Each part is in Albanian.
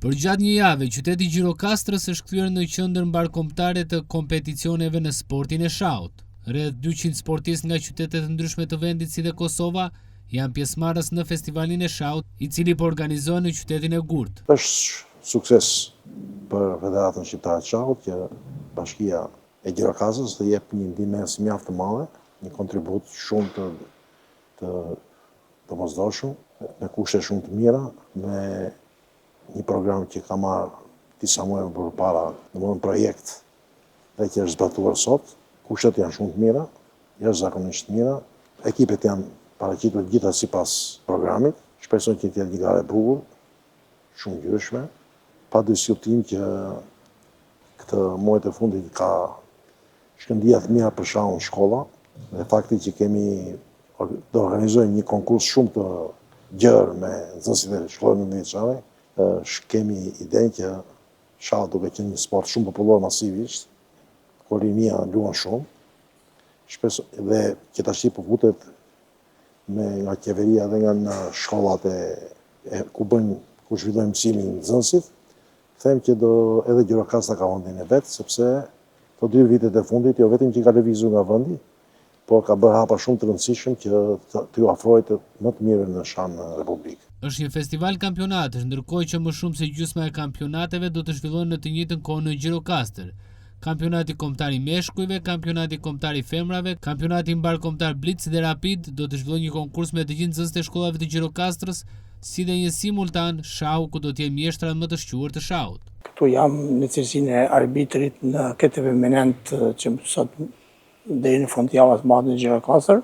Për gjatë një jave, qyteti Gjirokastrës është kthyer në qendër mbarkombëtare të kompeticioneve në sportin e shahut. Rreth 200 sportistë nga qytete të ndryshme të vendit si dhe Kosova janë pjesëmarrës në festivalin e shahut, i cili po organizohet në qytetin e Gurtë. Është sukses për Federatën Shqiptare të Shahut që Bashkia e Gjirokastrës të jep një ndihmë mjaft të madhe, një kontribut shumë të domosdoshëm, me kushte shumë të mira, me një program që ka marrë disa muaj më përpara, domethënë projekt dhe që është zbatuar sot. Kushtet janë shumë të mira, jashtëzakonisht të mira. Ekipet janë paraqitur gjitha sipas programit. Shpresoj që të jetë një garë e bukur, shumë ngjyrshme. Pa diskutim që këtë muajt e fundit ka shkëndijë të mira për shahun në shkolla dhe fakti që do organizojmë një konkurs shumë të gjerë me nxënësit e shkollave mëdhenjare. Kemi idenë që shahu duke qenë një sport shumë popullor masivisht, ku rinia luan shumë, dhe që tash po futet nga qeveria dhe nga shkollat ku zhvillojnë mësimin e nxënësit, them që edhe Gjirokastra ka vendin e vet, sepse këto 2 vitet e fundit jo vetëm që ka lëvizur nga vendi, por ka bërë hapa shumë të rëndësishëm që t'ju afrojë më të mirë në shah në Republikë. Është një festival kampionatësh, ndërkohë që më shumë se gjysma e kampionateve do të zhvillohen në të njëjtën kohë në Gjirokastër. Kampionati kombëtar i meshkujve, kampionati kombëtar i femrave, kampionati mbarkombëtar Blitz dhe Rapid do të zhvillojnë një konkurs me të gjithë nxënësit e shkollave të Gjirokastrës, si dhe një simultan shahu ku do të jenë mjeshtrat më të shquar të shahut. Këtu jam në cilësinë e arbitrit në këtë eveniment që sot deri në fund të javës madhe në Gjirokastër,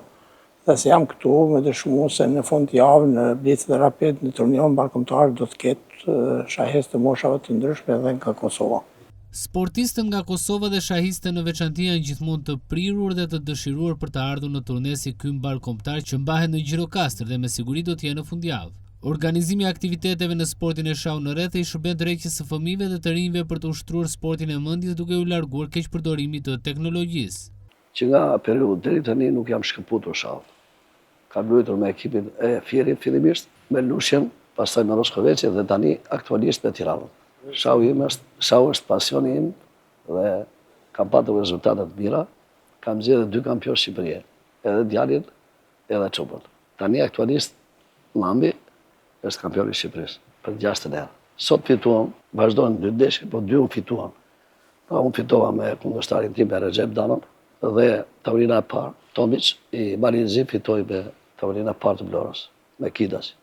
dhe se jam këtu me dëshmu se në fund të javë në Blitz dhe Rapid në turnion mbarkombëtar do të ketë shahes të moshave të ndryshme edhe nga Kosova. Sportistët nga Kosova dhe shahiste në veçanti janë gjithmonë të prirur dhe të dëshiruar për të ardhur në turne si ky mbarkombëtar që mbahet në Gjirokastër dhe me siguri do të jenë në fundjavë. Organizimi i aktiviteteve në sportin e shahut në rreth i shërben drejtjes së fëmijëve dhe të rinjve për të ushtruar sportin e mendjes duke u larguar keqpërdorimit të teknologjisë. Që nga periudhë deri tani nuk jam shkëputur shahut. Kam luajtur me ekipin e Fierit fillimisht, me Lushen, pastaj me Roskoveçi dhe tani aktualisht me Tiranën. Shahu është pasioni im dhe kam patur rezultate të mira. Kam zgjedhur 2 kampion shqipërie, edhe djalin edhe çopën. Tani aktualisht Lambi është kampioni i Shqipërisë për 6 herë. Sot fituam, vazhdojnë 2 ndeshje, po 2 unë fituam. Pra unë fitova me kundërshtarin tim Recep Danon dhe tavolina e parë Tomić i Marinzi fitoi me tavolina e parë të Vlorës, me Kidaç.